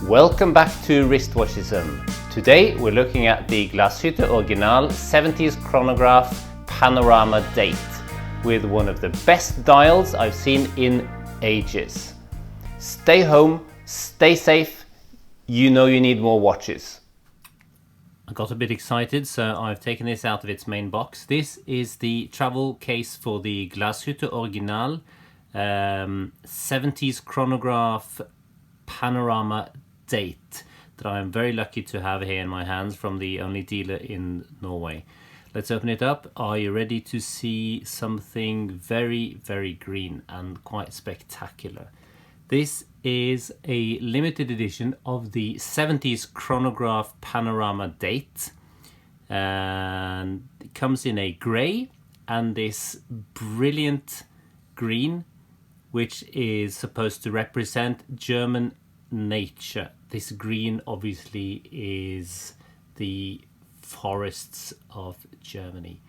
Welcome back to Wristwatchism. Today we're looking at the Glashütte Original 70s chronograph Panorama date with one of the best dials I've seen in ages. Stay home, stay safe, you know you need more watches. I got a bit excited, so I've taken this out of its main box. This is the travel case for the Glashütte Original 70s chronograph Panorama date that I am very lucky to have here in my hands from the only dealer in Norway. Let's open it up. Are you ready to see something very, very green and quite spectacular? This is a limited edition of the 70s chronograph Panorama date, and it comes in a grey and this brilliant green, which is supposed to represent German nature. This green obviously is the forests of Germany.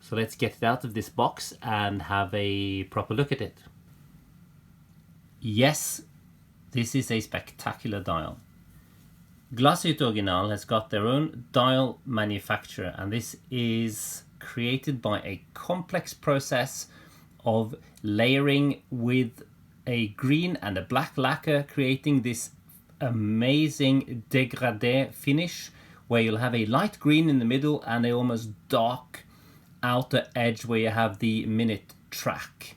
So let's get it out of this box and have a proper look at it. Yes, this is a spectacular dial. Glashütte Original has got their own dial manufacturer, and this is created by a complex process of layering with a green and a black lacquer, creating this amazing dégradé finish where you'll have a light green in the middle and a almost dark outer edge where you have the minute track.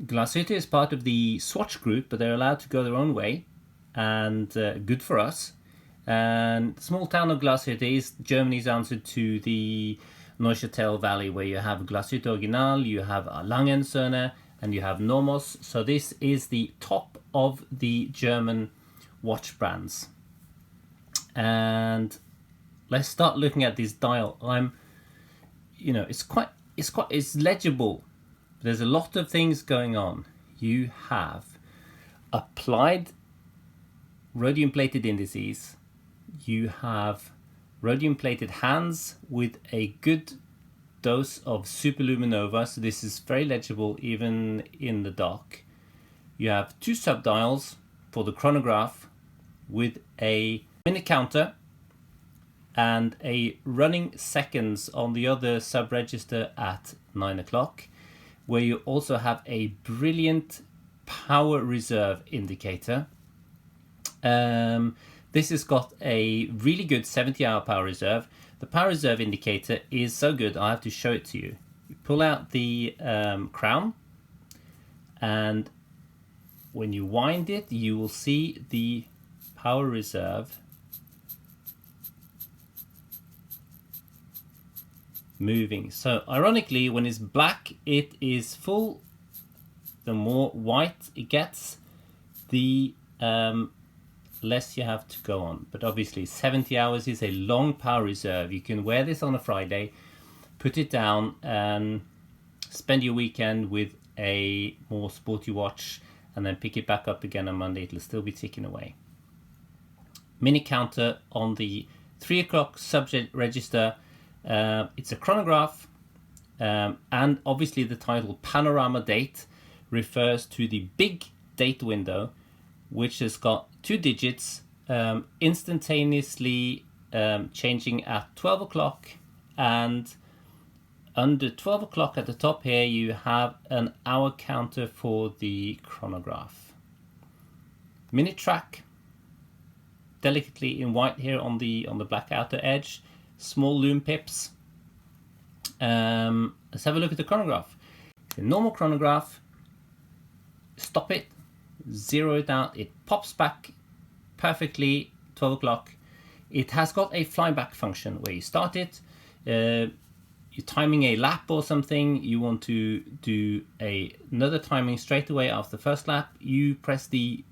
Glashütte is part of the Swatch group, but they're allowed to go their own way, and good for us. And the small town of Glashütte is Germany's answer to the Neuchâtel Valley, where you have Glashütte Original, you have Langenzörner, and you have Nomos. So this is the top of the German watch brands. And let's start looking at this dial. It's legible. There's a lot of things going on. You have applied rhodium plated indices. You have rhodium plated hands with a good dose of superluminova, so this is very legible even in the dark. You have two subdials for the chronograph with a minute counter and a running seconds on the other sub-register at 9 o'clock, where you also have a brilliant power reserve indicator. This has got a really good 70-hour power reserve. The power reserve indicator is so good, I have to show it to you. You pull out the crown, and when you wind it, you will see the power reserve moving. So ironically, when it's black, it is full. The more white it gets, the less you have to go on. But obviously 70 hours is a long power reserve. You can wear this on a Friday, put it down, and spend your weekend with a more sporty watch, and then pick it back up again on Monday. It'll still be ticking away. Minute counter on the 3 o'clock subject register. It's a chronograph, and obviously the title Panorama date refers to the big date window, which has got 2 digits instantaneously changing at 12 o'clock, and under 12 o'clock at the top here you have an hour counter for the chronograph. Minute track, delicately in white here on the black outer edge, small lume pips. Let's have a look at the chronograph. The normal chronograph, stop it, zero it out, it pops back perfectly 12 o'clock. It has got a flyback function where you start it, you're timing a lap or something, you want to do another timing straight away after the first lap, you press the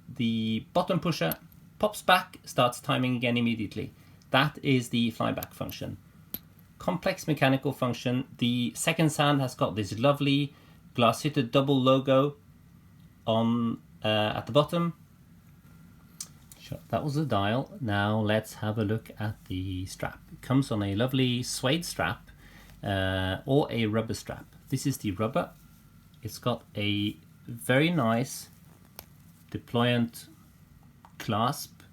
bottom pusher, pops back, starts timing again immediately. That is the flyback function. Complex mechanical function. The second hand has got this lovely Glashütte double logo on at the bottom. Sure, that was the dial. Now let's have a look at the strap. It comes on a lovely suede strap or a rubber strap. This is the rubber. It's got a very nice deployant clasp,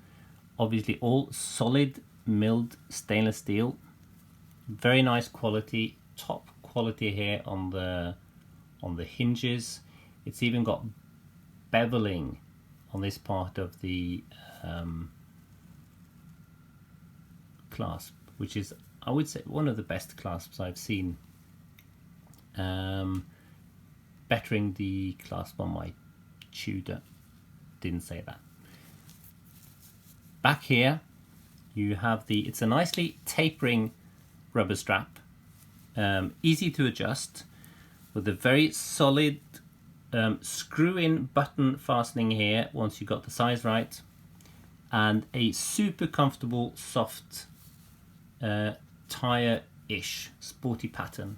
obviously all solid milled stainless steel, very nice quality, top quality here on the hinges. It's even got beveling on this part of the clasp, which is, I would say, one of the best clasps I've seen, bettering the clasp on my Tudor. Didn't say that. Back here you have it's a nicely tapering rubber strap, easy to adjust, with a very solid screw-in button fastening here once you got the size right, and a super comfortable soft tire-ish sporty pattern.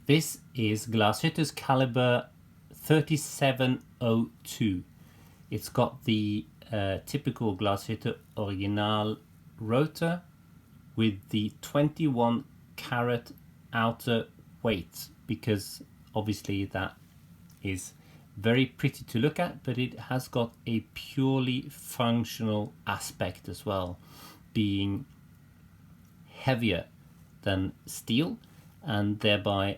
This is Glashütte's caliber 3702. It's got the typical Glashütte original rotor with the 21 carat outer weight, because obviously that is very pretty to look at, but it has got a purely functional aspect as well, being heavier than steel, and thereby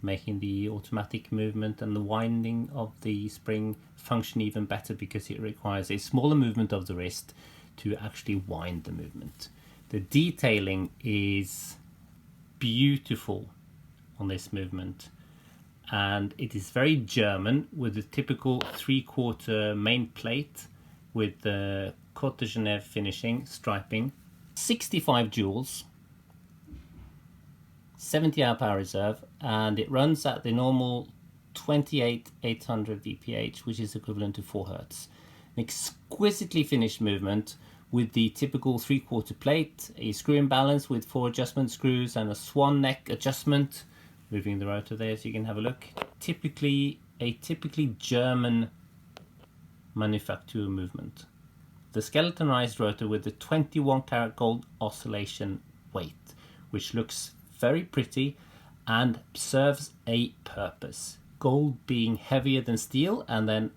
making the automatic movement and the winding of the spring function even better, because it requires a smaller movement of the wrist to actually wind the movement. The detailing is beautiful on this movement, and it is very German, with the typical 3/4 main plate with the Côte de Genève finishing, striping, 65 joules, 70 hour reserve, and it runs at the normal 28,800 VPH, which is equivalent to 4 Hertz. An exquisitely finished movement with the typical 3/4 plate, a screw-in balance with 4 adjustment screws, and a swan neck adjustment. Moving the rotor there so you can have a look. A typically German manufacture movement. The skeletonized rotor with the 21 karat gold oscillation weight, which looks very pretty and serves a purpose. Gold being heavier than steel, and then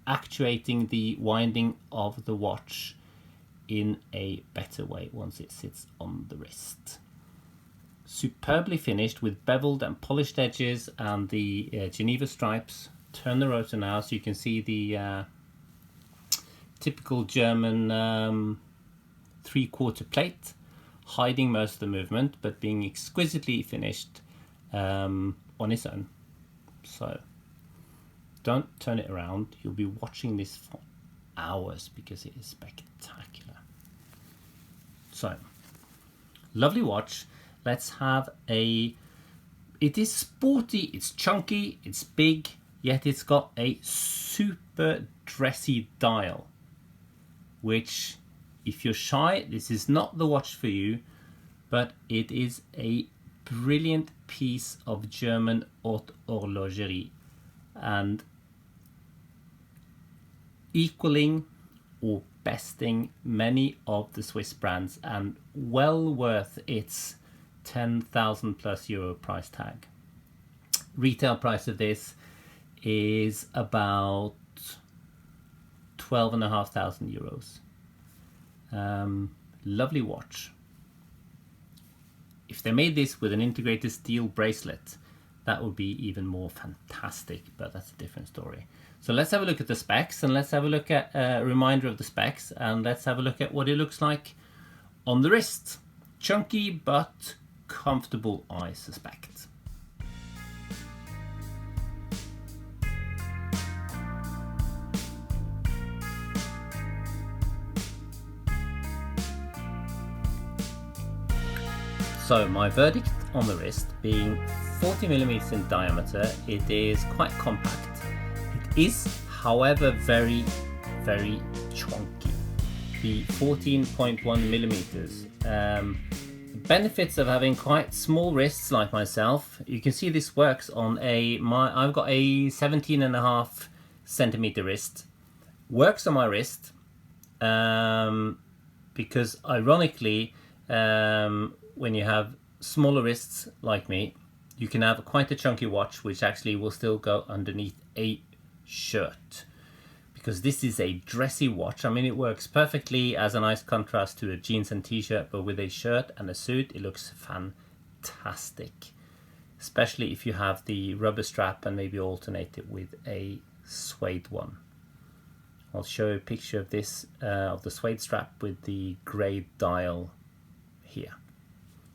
actuating the winding of the watch in a better way once it sits on the wrist. Superbly finished with beveled and polished edges and the Geneva stripes. Turn the rotor now so you can see the typical German 3/4 plate, hiding most of the movement, but being exquisitely finished on its own. So don't turn it around, you'll be watching this for hours because it is spectacular. So, lovely watch. Let's have it is sporty, it's chunky, it's big, yet it's got a super dressy dial, which, if you're shy, this is not the watch for you, but it is a brilliant piece of German haute horlogerie, and equaling or besting many of the Swiss brands, and well worth its 10,000 plus euro price tag. Retail price of this is about 12,500 euros. Lovely watch. If they made this with an integrated steel bracelet, that would be even more fantastic, but that's a different story. So let's have a look at the specs, and let's have a look at a reminder of the specs, and let's have a look at what it looks like on the wrist. Chunky but comfortable, I suspect. So my verdict on the wrist, being 40 millimeters in diameter, it is quite compact. It is, however, very, very chunky. The 14.1 millimeters. Benefits of having quite small wrists like myself. You can see this works on I've got a 17.5 centimeter wrist. Works on my wrist because ironically, when you have smaller wrists like me, you can have quite a chunky watch which actually will still go underneath a shirt, because this is a dressy watch. I mean, it works perfectly as a nice contrast to a jeans and t-shirt, but with a shirt and a suit, it looks fantastic. Especially if you have the rubber strap and maybe alternate it with a suede one. I'll show you a picture of this, of the suede strap with the grey dial here.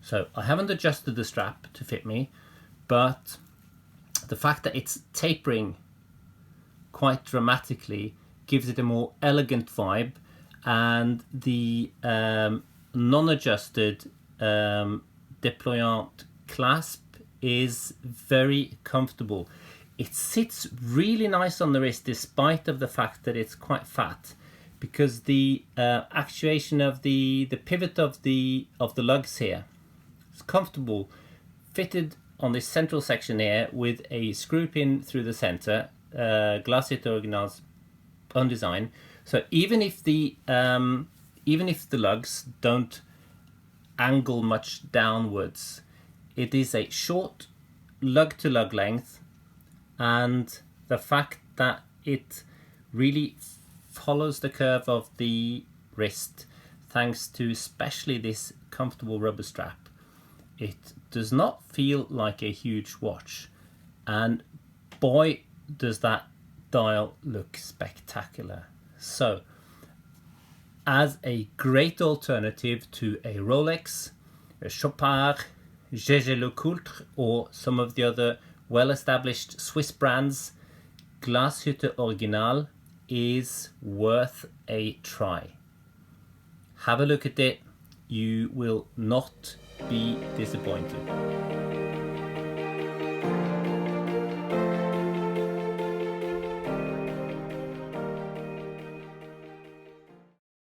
So I haven't adjusted the strap to fit me, but the fact that it's tapering quite dramatically gives it a more elegant vibe, and the non-adjusted déployant clasp is very comfortable. It sits really nice on the wrist despite of the fact that it's quite fat, because the actuation of the pivot of the lugs here is comfortable, fitted on this central section here with a screw pin through the center. Glashütte Original's own design. So even if the lugs don't angle much downwards, it is a short lug to lug length, and the fact that it really follows the curve of the wrist thanks to especially this comfortable rubber strap, it does not feel like a huge watch, and boy does that dial look spectacular. So as a great alternative to a Rolex, a Chopard, Jaeger-LeCoultre, or some of the other well-established Swiss brands, Glashütte Original is worth a try. Have a look at it, you will not be disappointed.